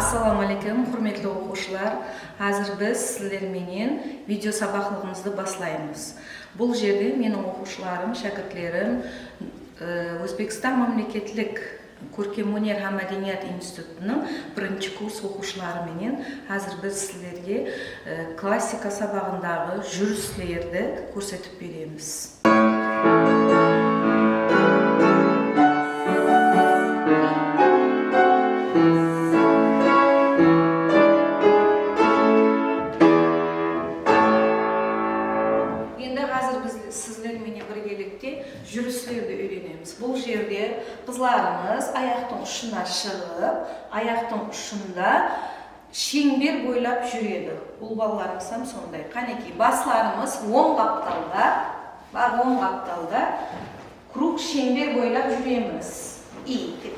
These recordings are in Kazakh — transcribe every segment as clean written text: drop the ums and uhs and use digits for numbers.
Assalamu alaikum, hurmatli o'quvchilar. Hozir biz sizlarmenен video saboqligimizni boshlaymiz. Bu yerda mening o'quvchilarim, shogirdlarim O'zbekiston mamlakatlik ko'rkam-hunar va madaniyat institutining 1-kurs o'quvchilari menen hozir biz sizlarga klassika sabog'idagi juristlarni ko'rsatib beramiz. Sizlerle birlikte juristlerді öğrenemiz. Bu yerde kızlarımız ayaktan uçuna шығып, ayaktan uçunda şеңбер boylap жүреді. Бұл балаларымыз ham сондай. Қанекей, басларымыз оң қапталда круг шеңбер boylap жүреміз. И кеттік.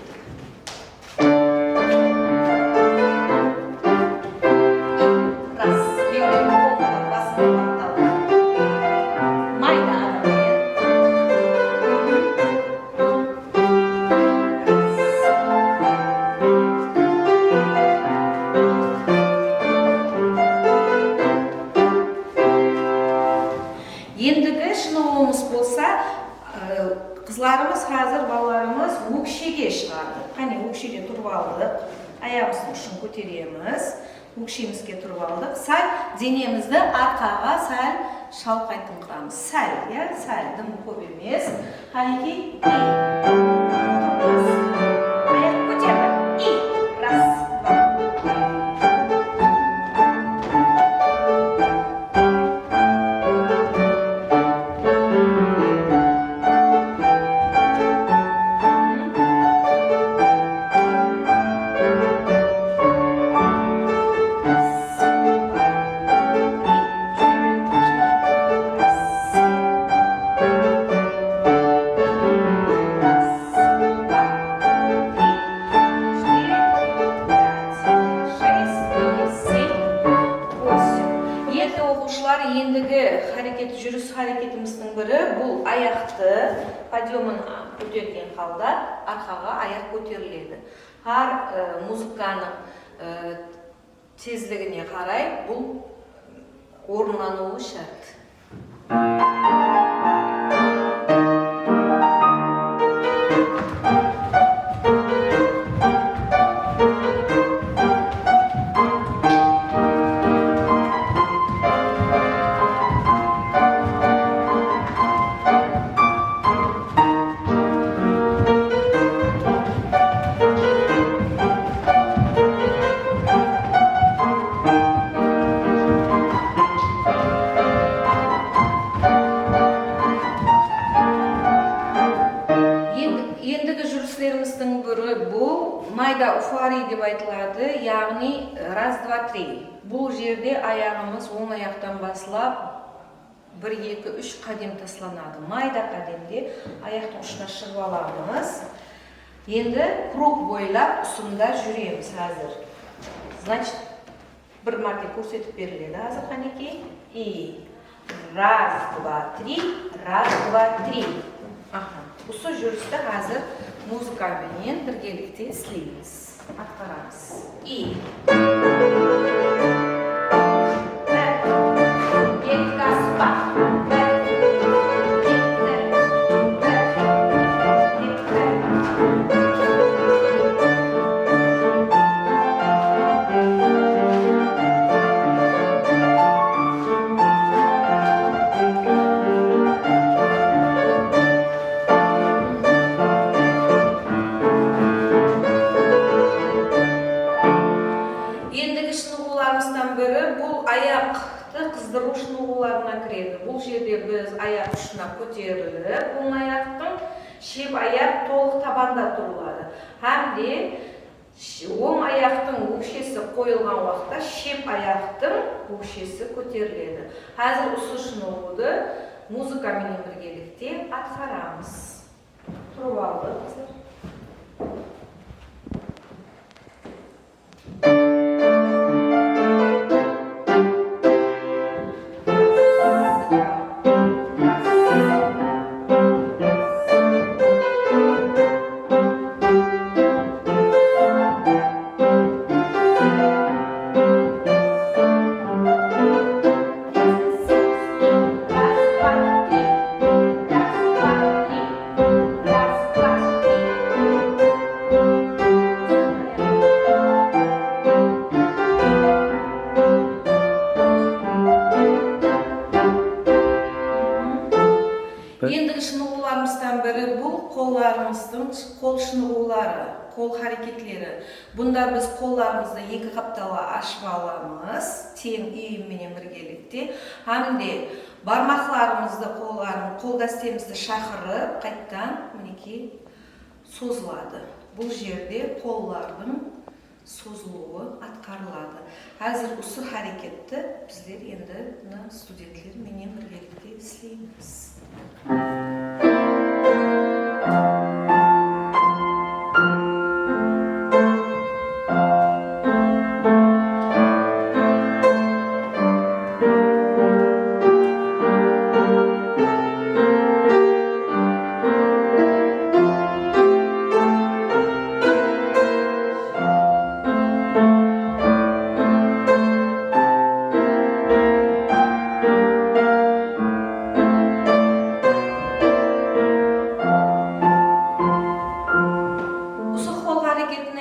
Ендігі шынауымыз болса, қызларымыз, қазір балаларымыз өкшеге шығарды. Қане, өкшеге тұрып алдық, аяғымыздың ұшын көтереміз, өкшемізге тұрып алдық. Сәл денемізді арқаға сәл шалқайтын қырамыз. Сәл, дым көп емес. Қанекей, аяқ көтерді. Раз, два. Ендігі жүріс харекетіміздің бірі бұл аяқты подъемын көтерген қалда арқаға аяқ көтеріледі. Har музыканың тезлігіне қарай бұл орынлануы шарт. Майда уфари деп айтылады, яғни раз, два, три. Бұл жерде аяғымыз оң аяқтан басылап 1, 2, 3 қадем тасланады. Майда қадемде аяқтың ұшына шығып аламыз. Енді круг бойлап ұсында жүреміз қазір. Значит, бір мәрте көрсетіп беріледі. Қазір қанекей. И раз, два, три, раз, два, три. Осы жүрісті қазір музыкамен біргелікте істейміз, атқарамыз. И қыздыру шынығуларына кіреді. Бұл жерде біз аяқ ұшына көтеріліп, бұл аяқтың шеп аяқ толық табанда тұрылады. Әмде Оң аяқтың өкшесі қойылған уақытта шеп аяқтың өкшесі көтеріледі. Қазір осы шынығуды музыкамен біргелікте атқарамыз. Тұрып алды қыздар. Ендігі шынығуларымыздан бірі бұл қолларымыздың қол шынығулары, қол харекетлері. Бұнда біз қолларымызды екі қаптала ашып аламыз, тең июмменен біргелікте. Hamde бармақларымызды, қол гастемізді шақырып, қайттан мінекей созылады. Бұл жерде қоллардың созылуы атқарылады. Қазір осы харекетті біздер енді студентлер менен біргелікте істейміз.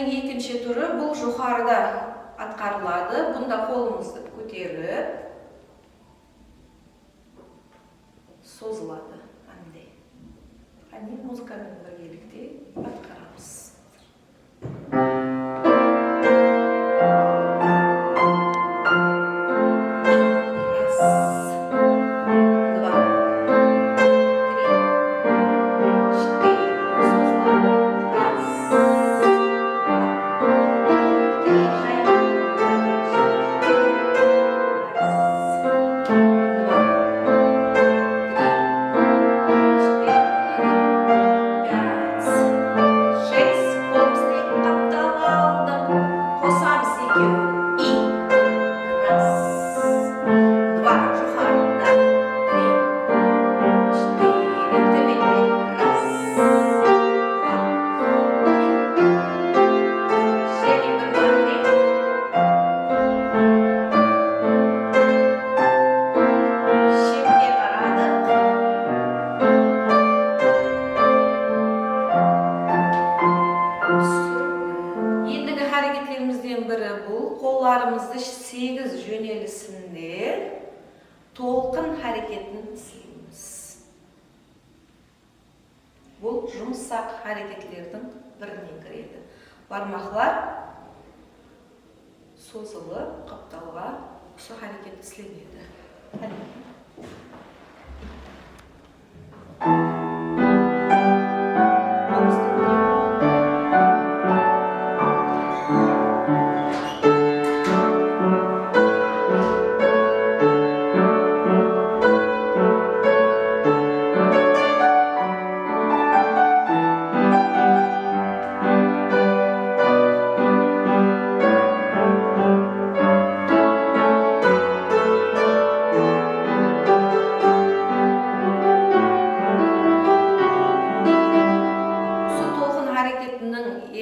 Екінші түрі бұл жоғарыда атқарылады. Бұнда қолымызды көтеріп созылады. Музыкамен біргелікте атқарамыз. Қолларымызды 8 жөнелісінде толқын харекетін істейміз. Бұл жұмсақ харекетлердің біріне кіреді. Бармақлар созылып, қапталға осы харекет істеледі.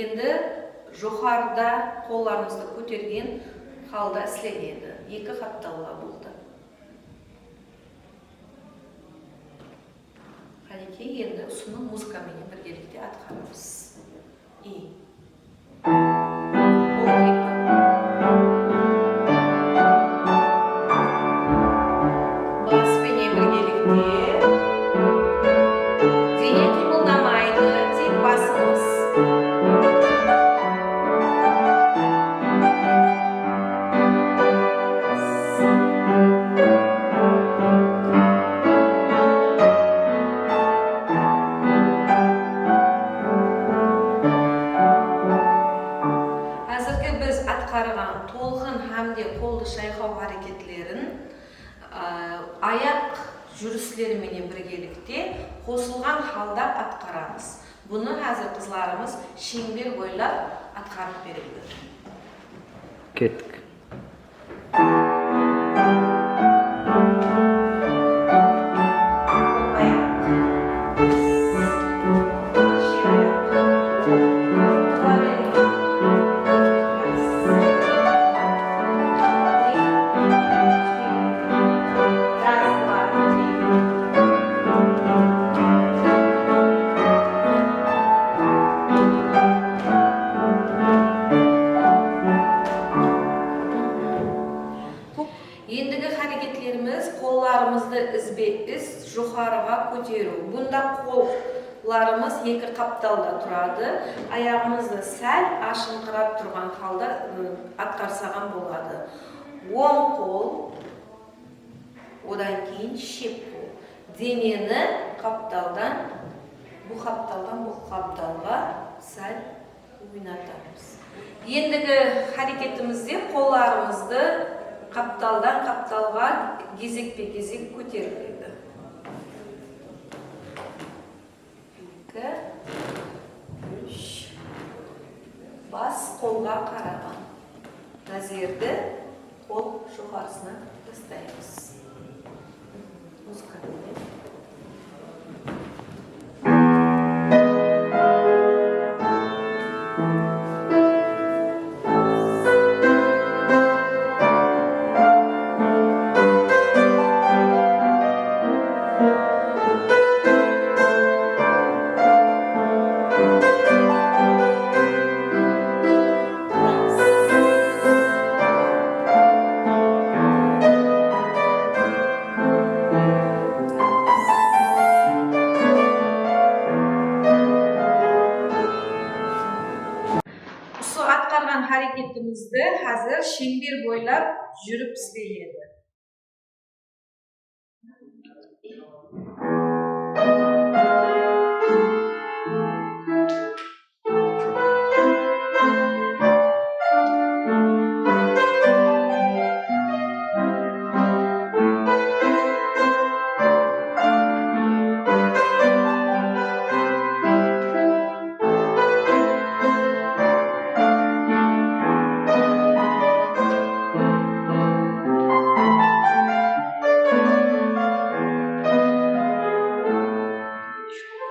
Енді жоғарыда қолларымызды көтерген халда істеледі. Екі қапталға болды. Қанекей енді ұсыны музыкамен біргелікте атқарамыз. Баспенен біргелікте дене қимылдамайды, тек басымыз. жүрүслери менен биргеликте косулган халда аткарабыз. Буну азыр кызларыбыз шеңбер бойлап аткарып берилди. Kettik. Ендігі харекетlerimiz қолларымызды ізбе-із жоғарыға көтеру. Бұнда қолларымыз екі қапталда тұрады. Аяғымызды сәл ашыңқырап тұрған халда атқарсаған болады. Оң қол, одан кейін шеп қол. Денені қапталдан, бұл қапталға сәл ойнатамыз. Ендігі харекетімізде қолларымызды қапталдан қапталға кезекпе-кезек көтеріледі. 2, 3. Бас қолға қараған. Назерді қол жоғарысына тастаймыз. Музыка dinleyelim. Атқарған харекетімізді қазір шеңбер бойлап жүріп істеледі.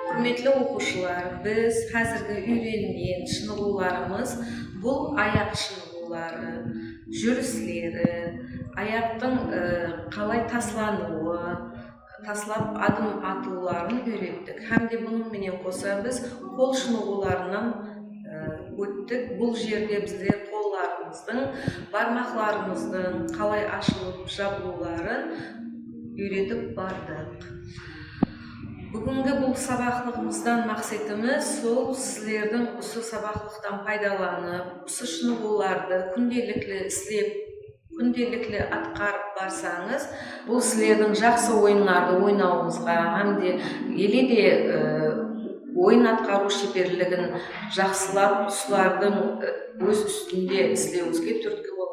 Құрметті оқушылар, біз қазіргі үйренген шынығуларымыз бұл аяқ шынығулары, жүріслері, аяқтың қалай таслануы, таслап адым атуларын үйреттік. Хәмде бұның менен қоса біз қол шынығуларынан өттік. Бұл жерде біздер қолларымыздың, бармақларымыздың қалай ашылып жабылуларын үйретіп бардық. Бүгінгі бұл сабақлығымыздан мақсатымыз сол сіздердің осы сабақлықтан пайдаланып, осы шынығуларды күнделікті істеп, күнделікті атқарып барсаңыз, бұл сіздердің жақсы ойындарды ойнауыңызға, hamde еледе ойын атқару шеберлігін жақсылап, солардың өз үстінде істеуіңізге түрткі болады.